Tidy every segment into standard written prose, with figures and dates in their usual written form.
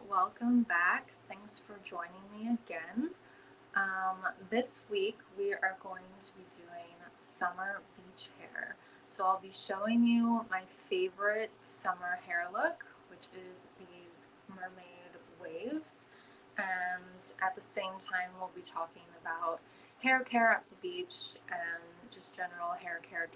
welcome back. Thanks for joining me again. This week we are going to be doing summer beach hair. So I'll be showing you my favorite summer hair look, which is these mermaid waves. And at the same time, we'll be talking about hair care at the beach and just general hair care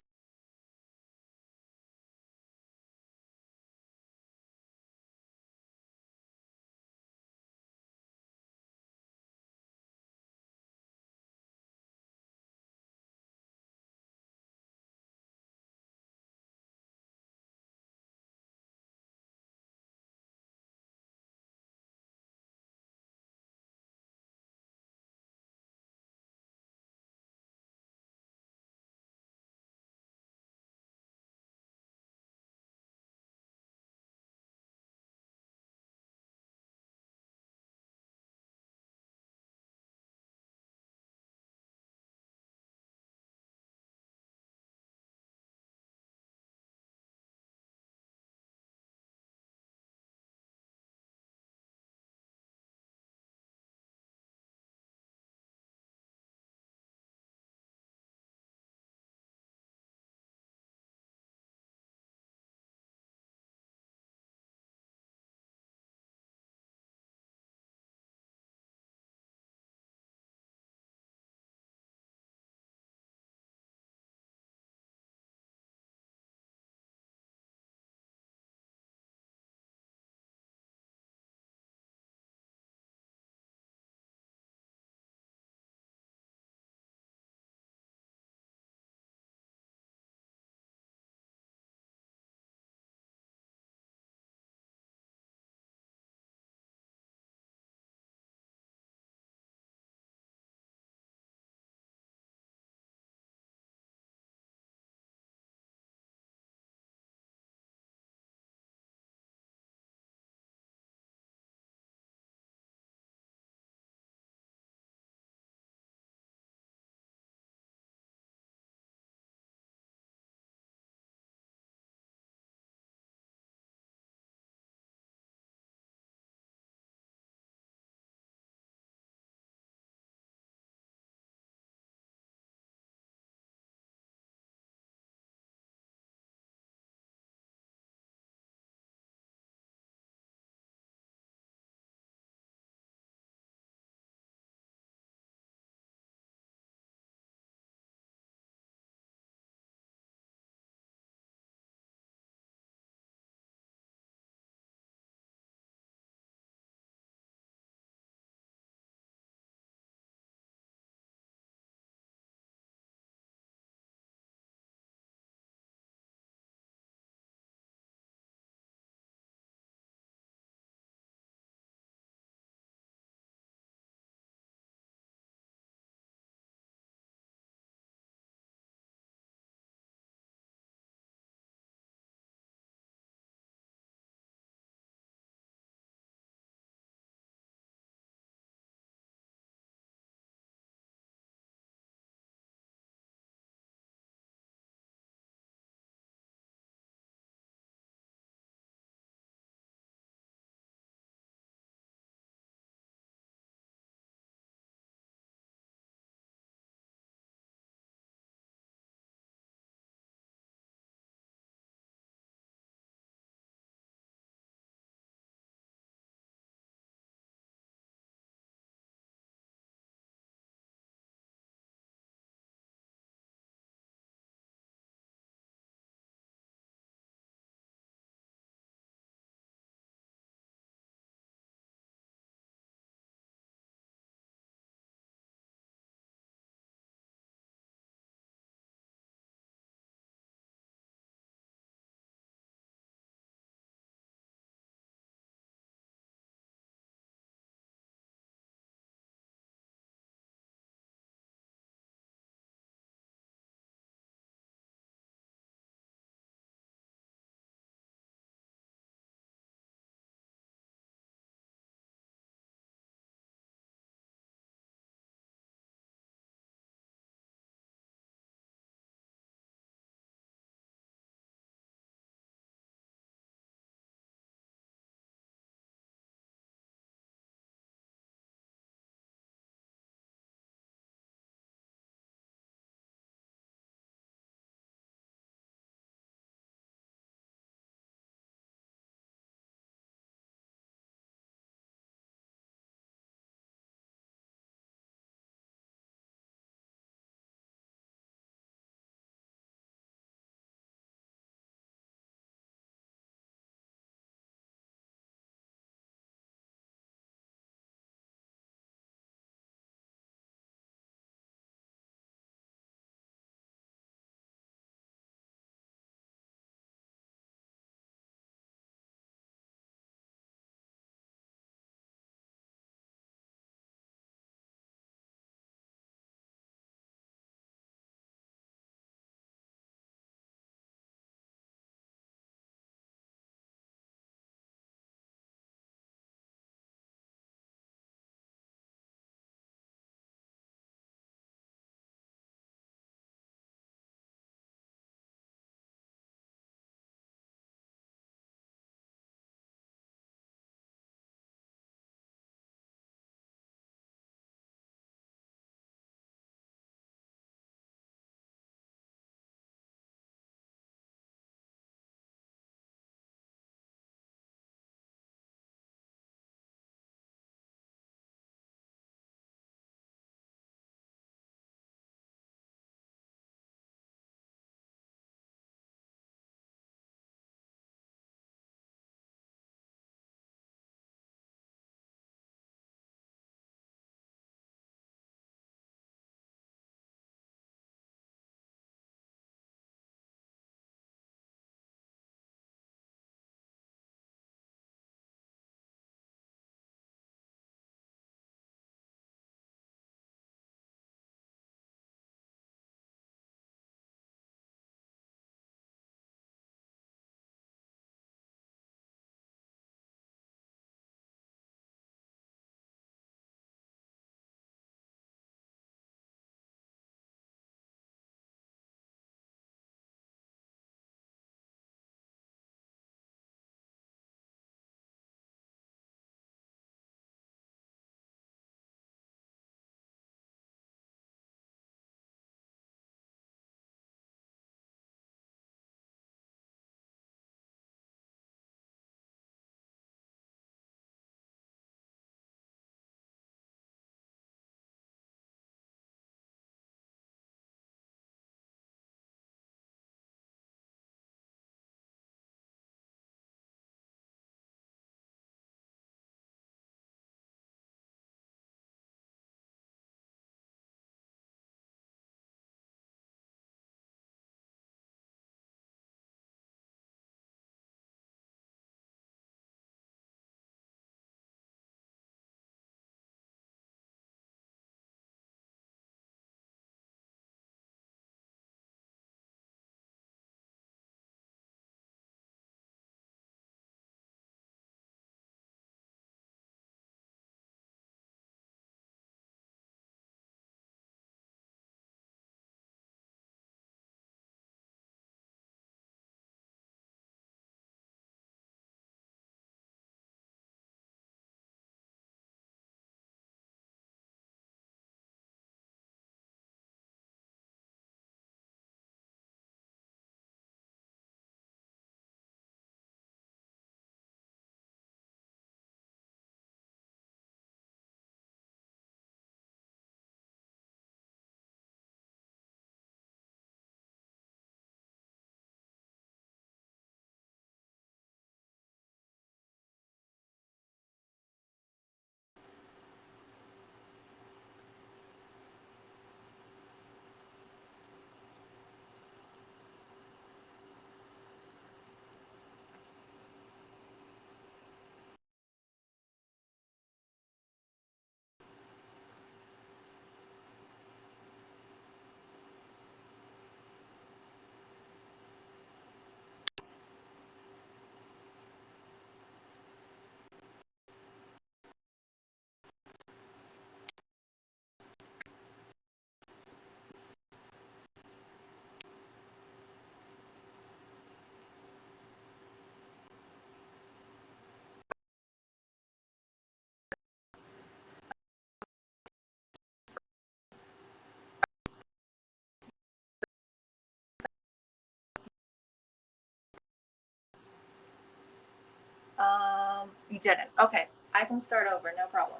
You didn't. Okay, I can start over, no problem.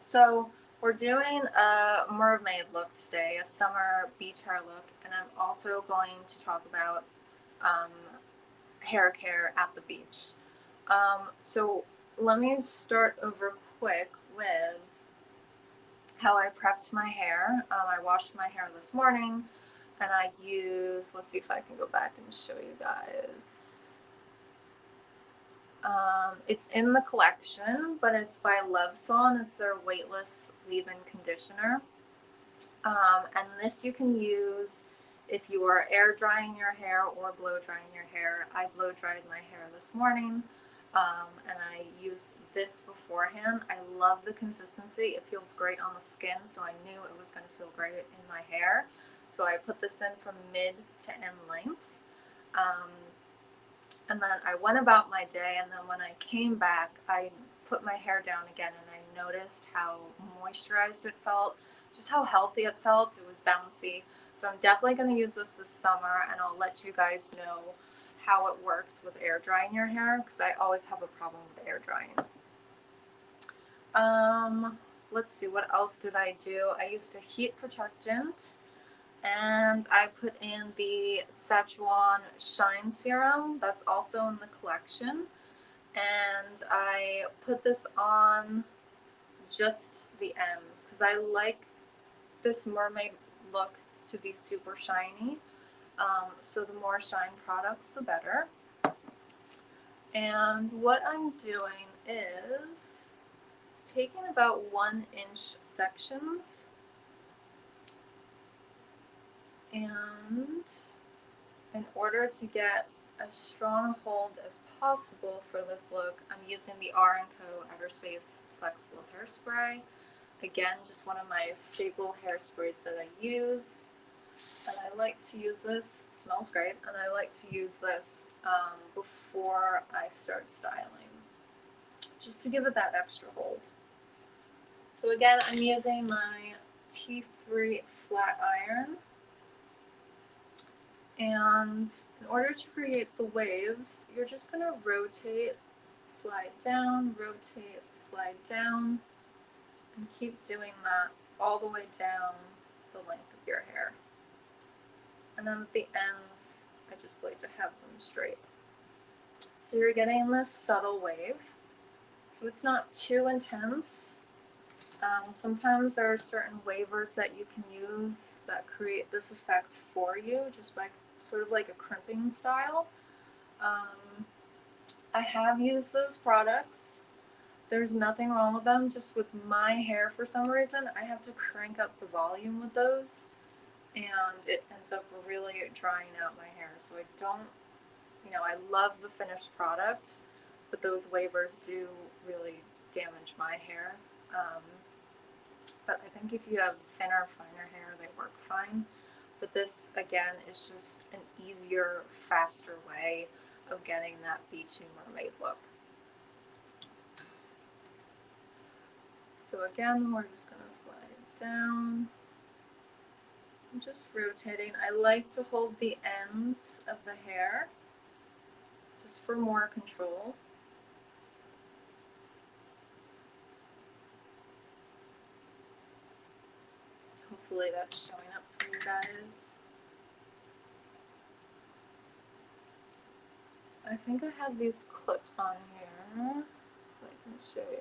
So we're doing a mermaid look today, a summer beach hair look, and I'm also going to talk about um, hair care at the beach. So let me start over quick with how I prepped my hair. I washed my hair this morning, and I used, let's see if I can go back and show you guys. It's in the collection, but it's by Lovesaw, and it's their weightless leave-in conditioner. And this you can use if you are air drying your hair or blow drying your hair. I blow dried my hair this morning, and I used this beforehand. I love the consistency. It feels great on the skin, so I knew it was going to feel great in my hair. So I put this in from mid to end length. Um, and then I went about my day, and then when I came back, I put my hair down again, and I noticed how moisturized it felt, just how healthy it felt. It was bouncy. So I'm definitely going to use this summer, and I'll let you guys know how it works with air drying your hair, because I always have a problem with air drying. Let's see, what else did I do? I used a heat protectant, and I put in the Szechuan Shine Serum. That's also in the collection. And I put this on just the ends because I like this mermaid look to be super shiny. So the more shine products, the better. And what I'm doing is taking about 1-inch sections, and in order to get as strong a hold as possible for this look, I'm using the R&Co Everspace Flexible Hairspray. Again, just one of my staple hairsprays that I use. And I like to use this, it smells great, and I like to use this before I start styling, just to give it that extra hold. So again, I'm using my T3 flat iron. And in order to create the waves, you're just going to rotate, slide down, rotate, slide down, and keep doing that all the way down the length of your hair. And then at the ends, I just like to have them straight. So you're getting this subtle wave. So it's not too intense. Sometimes there are certain wavers that you can use that create this effect for you, just by sort of like a crimping style. I have used those products. There's nothing wrong with them. Just with my hair, for some reason, I have to crank up the volume with those, and it ends up really drying out my hair. So I don't, I love the finished product, but those wavers do really damage my hair. But I think if you have thinner, finer hair, they work fine. But this, again, is just an easier, faster way of getting that beachy mermaid look. So again, we're just going to slide down. I'm just rotating. I like to hold the ends of the hair just for more control. Hopefully that's showing up for you guys. I think I have these clips on here. I can show you.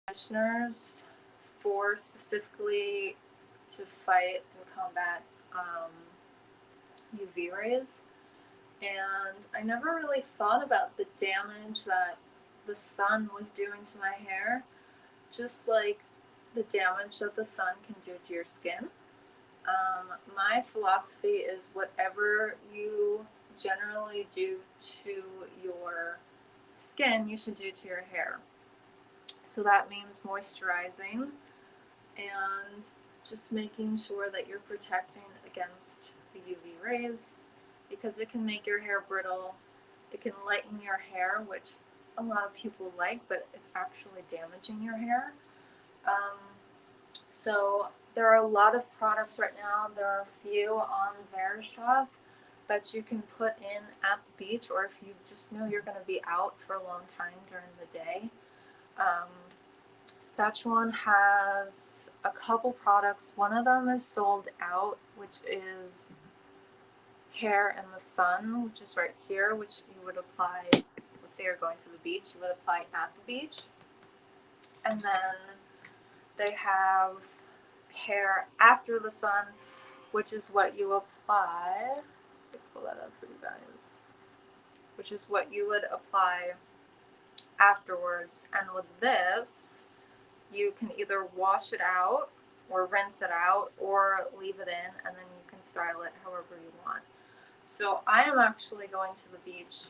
conditioners for specifically to fight and combat UV rays. And I never really thought about the damage that the sun was doing to my hair, just like the damage that the sun can do to your skin. My philosophy is whatever you generally do to your skin, you should do to your hair. So that means moisturizing and just making sure that you're protecting against the UV rays, because it can make your hair brittle. It can lighten your hair, which a lot of people like, but it's actually damaging your hair. Um, so there are a lot of products right now. There are a few on Verishop that you can put in at the beach, or if you just know you're going to be out for a long time during the day. Um, Sachuan has a couple products. One of them is sold out, which is Hair in the Sun, which is right here, which you would apply. Let's say you're going to the beach, you would apply at the beach. And then they have Hair After the Sun, which is what you apply. Let me pull that up for you guys. Which is what you would apply afterwards. And with this, you can either wash it out or rinse it out or leave it in, and then you can style it however you want. So I am actually going to the beach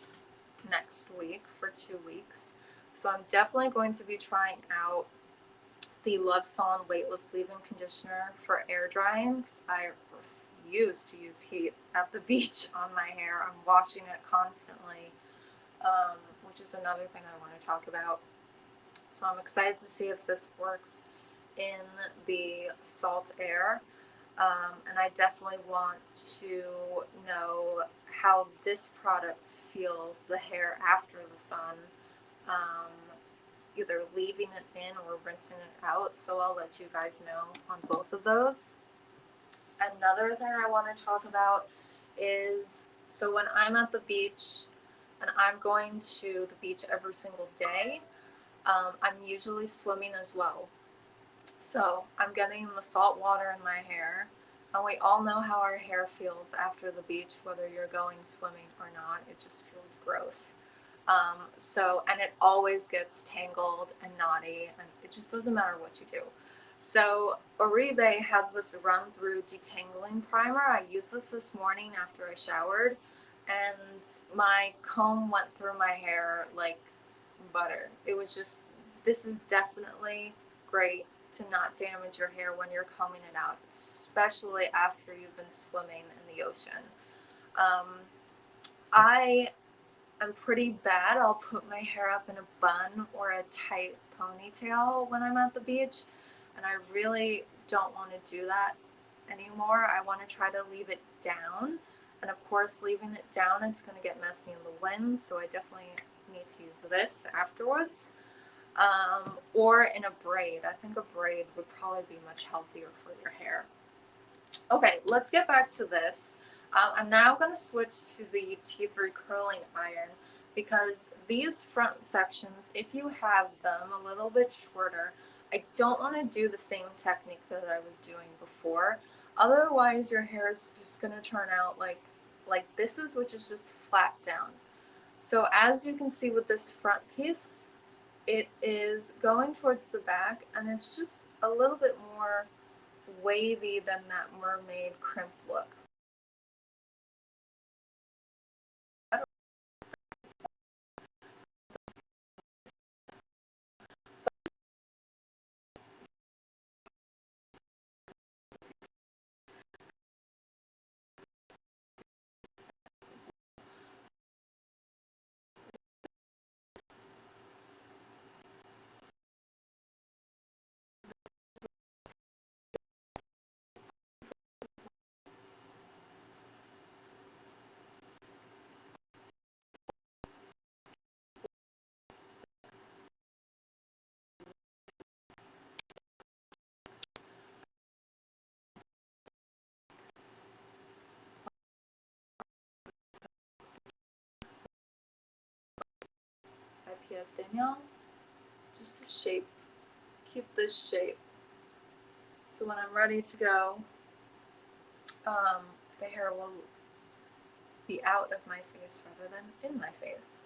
next week for 2 weeks. So I'm definitely going to be trying out the Love Salon weightless leave-in conditioner for air drying, because I refuse to use heat at the beach on my hair. I'm washing it constantly, which is another thing I want to talk about. So I'm excited to see if this works in the salt air. And I definitely want to know how this product feels the hair after the sun, um, either leaving it in or rinsing it out. So I'll let you guys know on both of those. Another thing I want to talk about is, so when I'm at the beach and I'm going to the beach every single day, I'm usually swimming as well. So I'm getting the salt water in my hair, and we all know how our hair feels after the beach, whether you're going swimming or not. It just feels gross. And it always gets tangled and knotty, and it just doesn't matter what you do. So Oribe has this run through detangling primer. I used this morning after I showered, and my comb went through my hair like butter. It was just, this is definitely great to not damage your hair when you're combing it out, especially after you've been swimming in the ocean. I am pretty bad. I'll put my hair up in a bun or a tight ponytail when I'm at the beach, and I really don't want to do that anymore. I want to try to leave it down, and of course, leaving it down, it's going to get messy in the wind, so I definitely need to use this afterwards. Or in a braid. I think a braid would probably be much healthier for your hair. Okay, let's get back to this. I'm now going to switch to the T3 curling iron, because these front sections, if you have them a little bit shorter, I don't want to do the same technique that I was doing before. Otherwise, your hair is just going to turn out like this is, which is just flat down. So as you can see with this front piece, it is going towards the back, and it's just a little bit more wavy than that mermaid crimp look. By P.S. Danielle, just to shape keep this shape. So when I'm ready to go, the hair will be out of my face rather than in my face.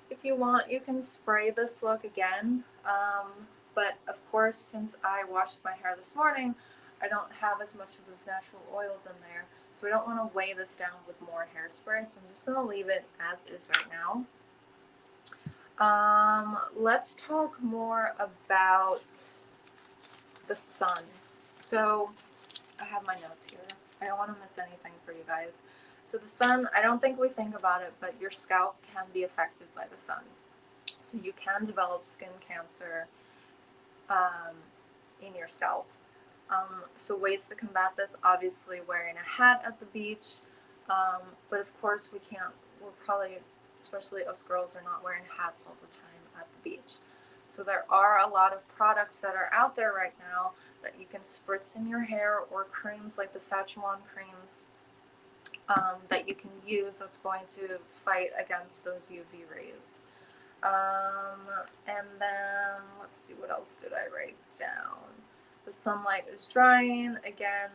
If you want, you can spray this look again, but of course, since I washed my hair this morning, I don't have as much of those natural oils in there, so I don't want to weigh this down with more hairspray, so I'm just going to leave it as is right now. Let's talk more about the sun. So I have my notes here. I don't want to miss anything for you guys. So the sun, I don't think we think about it, but your scalp can be affected by the sun. So you can develop skin cancer um, in your scalp. So ways to combat this, obviously wearing a hat at the beach, but of course we're probably, especially us girls, are not wearing hats all the time at the beach. So there are a lot of products that are out there right now that you can spritz in your hair, or creams like the Szechuan creams that you can use that's going to fight against those UV rays. And then let's see, what else did I write down? The sunlight is drying. Again,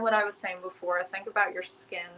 what I was saying before, think about your skin.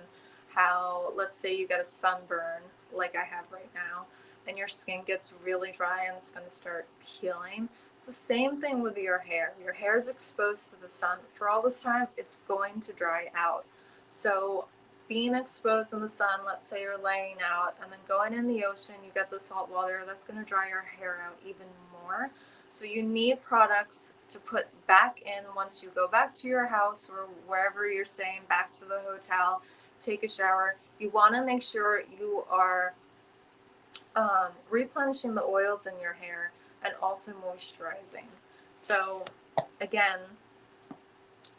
How, let's say you get a sunburn like I have right now, and your skin gets really dry and it's going to start peeling. It's the same thing with your hair. Your hair is exposed to the sun for all this time, it's going to dry out. So being exposed in the sun, let's say you're laying out and then going in the ocean, you get the salt water, that's going to dry your hair out even more. So you need products to put back in once you go back to your house or wherever you're staying, back to the hotel, take a shower. You want to make sure you are replenishing the oils in your hair and also moisturizing. So again,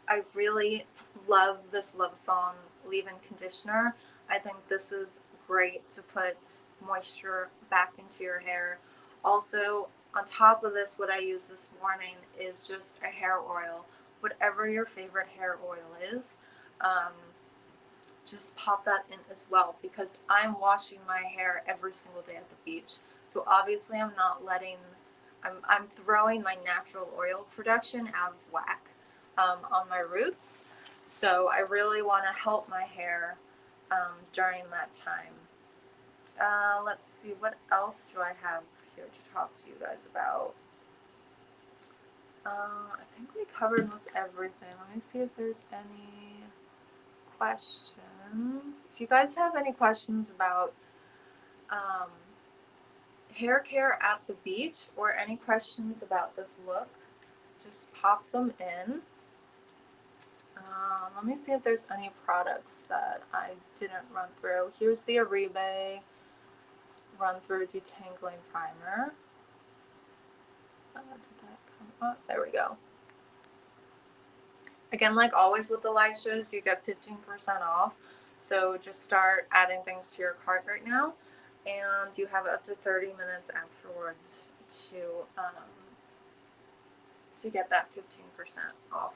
I really love this Love Song leave-in conditioner. I think this is great to put moisture back into your hair. Also, on top of this, what I use this morning is just a hair oil. Whatever your favorite hair oil is, um, just pop that in as well, because I'm washing my hair every single day at the beach. So obviously I'm throwing my natural oil production out of whack on my roots. So I really want to help my hair during that time. Let's see, what else do I have here to talk to you guys about? I think we covered most everything. Let me see if there's any questions. If you guys have any questions about um, hair care at the beach, or any questions about this look, just pop them in. Let me see if there's any products that I didn't run through. Here's the Aribe Run Through Detangling Primer. Did that come up? There we go. Again, like always with the live shows, you get 15% off. So just start adding things to your cart right now, and you have up to 30 minutes afterwards to get that 15% off.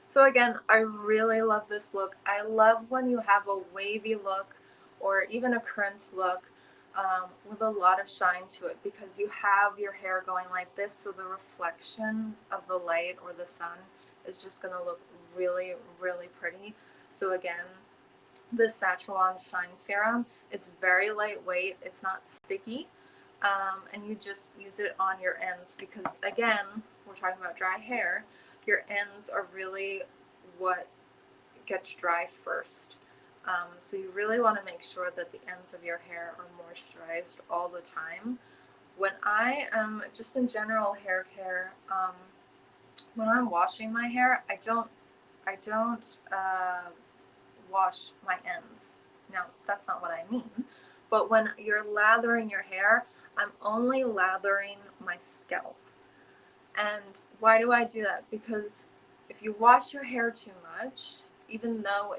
So again, I really love this look. I love when you have a wavy look or even a crimped look with a lot of shine to it, because you have your hair going like this, so the reflection of the light or the sun is just going to look really, really pretty. So again, this Szechuan Shine Serum, it's very lightweight, it's not sticky, and you just use it on your ends, because again, we're talking about dry hair. Your ends are really what gets dry first. So you really want to make sure that the ends of your hair are moisturized all the time. When I am just in general hair care, when I'm washing my hair, I don't wash my ends. Now, that's not what I mean. But when you're lathering your hair, I'm only lathering my scalp. And why do I do that? Because if you wash your hair too much, even though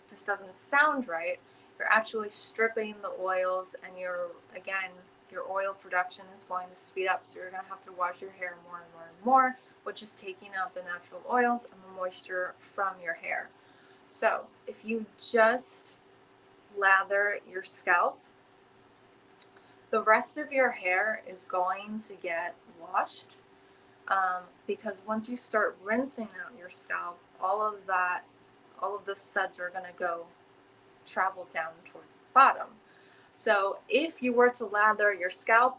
this doesn't sound right, you're actually stripping the oils, and your oil production is going to speed up. So you're going to have to wash your hair more and more and more, which is taking out the natural oils and the moisture from your hair. So if you just lather your scalp, the rest of your hair is going to get washed, because once you start rinsing out your scalp, all of the suds are going to go travel down towards the bottom. So if you were to lather your scalp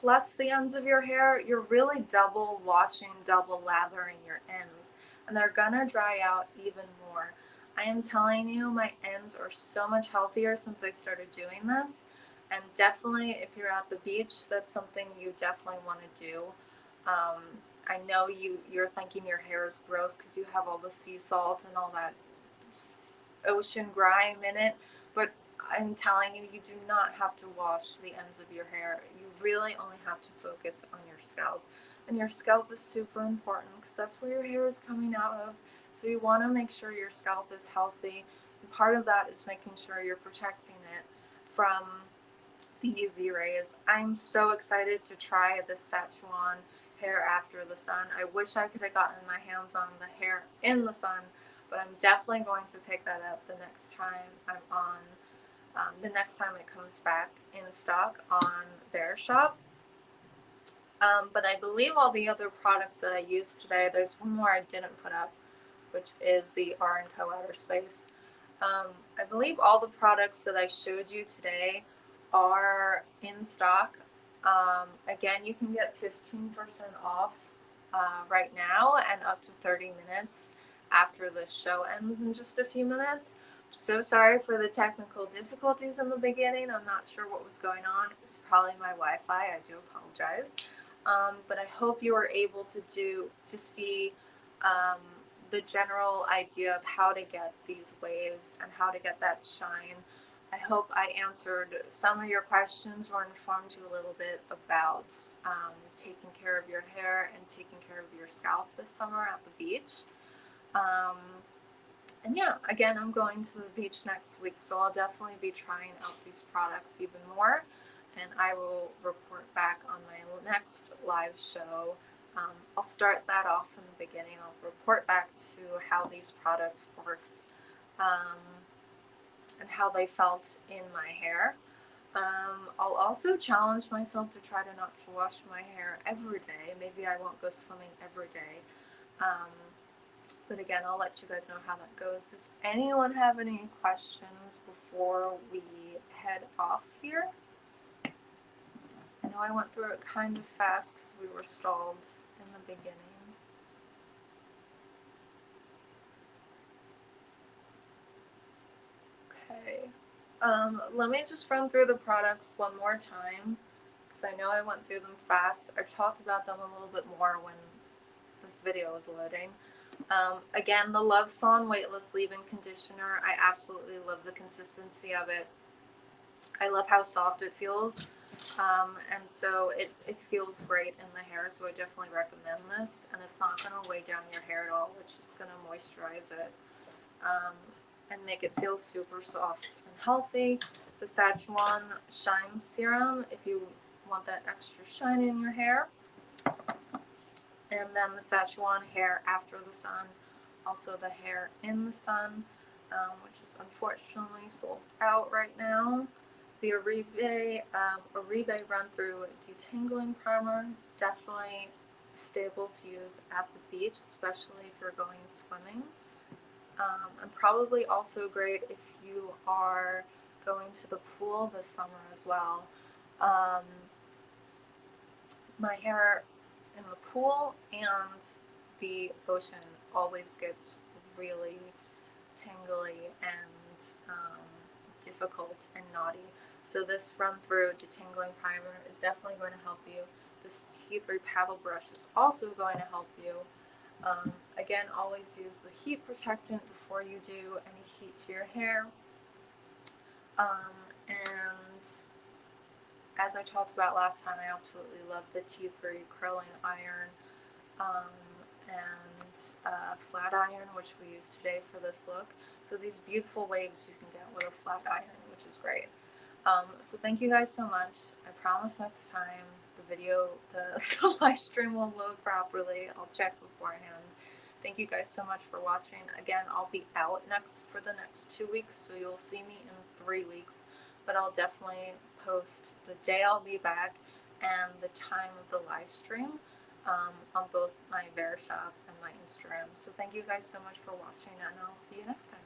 plus the ends of your hair, you're really double washing, double lathering your ends, and they're gonna dry out even more. I am telling you, my ends are so much healthier since I started doing this. And definitely, if you're at the beach, that's something you definitely want to do. Um, I know you're thinking your hair is gross because you have all the sea salt and all that ocean grime in it, but I'm telling you, you do not have to wash the ends of your hair. You really only have to focus on your scalp. And your scalp is super important because that's where your hair is coming out of. So you want to make sure your scalp is healthy. And part of that is making sure you're protecting it from the UV rays. I'm so excited to try this Szechuan hair after the sun. I wish I could have gotten my hands on the hair in the sun, but I'm definitely going to pick that up the next time I'm on, the next time it comes back in stock on Verishop. But I believe all the other products that I used today, there's one more I didn't put up, which is the R & Co Outer Space. I believe all the products that I showed you today are in stock. Again, you can get 15% off right now and up to 30 minutes after the show ends in just a few minutes. I'm so sorry for the technical difficulties in the beginning. I'm not sure what was going on. It was probably my Wi-Fi. I do apologize. But I hope you were able to see um, the general idea of how to get these waves and how to get that shine. I hope I answered some of your questions or informed you a little bit about taking care of your hair and taking care of your scalp this summer at the beach. Um, and yeah, again, I'm going to the beach next week, so I'll definitely be trying out these products even more. And I will report back on my next live show. I'll start that off in the beginning. I'll report back to how these products worked, um, and how they felt in my hair. I'll also challenge myself to try to not to wash my hair every day. Maybe I won't go swimming every day. Um, but again, I'll let you guys know how that goes. Does anyone have any questions before we head off here? I know I went through it kind of fast because we were stalled in the beginning. Okay. Let me just run through the products one more time because I know I went through them fast. I talked about them a little bit more when this video was loading. Again, the Love Song Weightless Leave-In Conditioner. I absolutely love the consistency of it. I love how soft it feels. And so it feels great in the hair, so I definitely recommend this. And it's not going to weigh down your hair at all. It's just going to moisturize it, um, and make it feel super soft and healthy. The Szechuan Shine Serum, if you want that extra shine in your hair. And then the Szechuan Hair After the Sun, also the Hair in the Sun, which is unfortunately sold out right now. The Oribe Run Through Detangling Primer, definitely stable to use at the beach, especially if you're going swimming. And probably also great if you are going to the pool this summer as well. Um, my hair in the pool and the ocean always gets really tangly and difficult and knotty. So this run through detangling primer is definitely going to help you. This T3 paddle brush is also going to help you. Again, always use the heat protectant before you do any heat to your hair. And as I talked about last time, I absolutely love the T3 curling iron, um, and flat iron, which we use today for this look. So these beautiful waves you can get with a flat iron, which is great. So thank you guys so much. I promise next time the live stream will load properly. I'll check beforehand. Thank you guys so much for watching. Again, I'll be out for the next 2 weeks, so you'll see me in 3 weeks. but I'll definitely post the day I'll be back and the time of the live stream on both my Verishop and my Instagram. So thank you guys so much for watching, and I'll see you next time.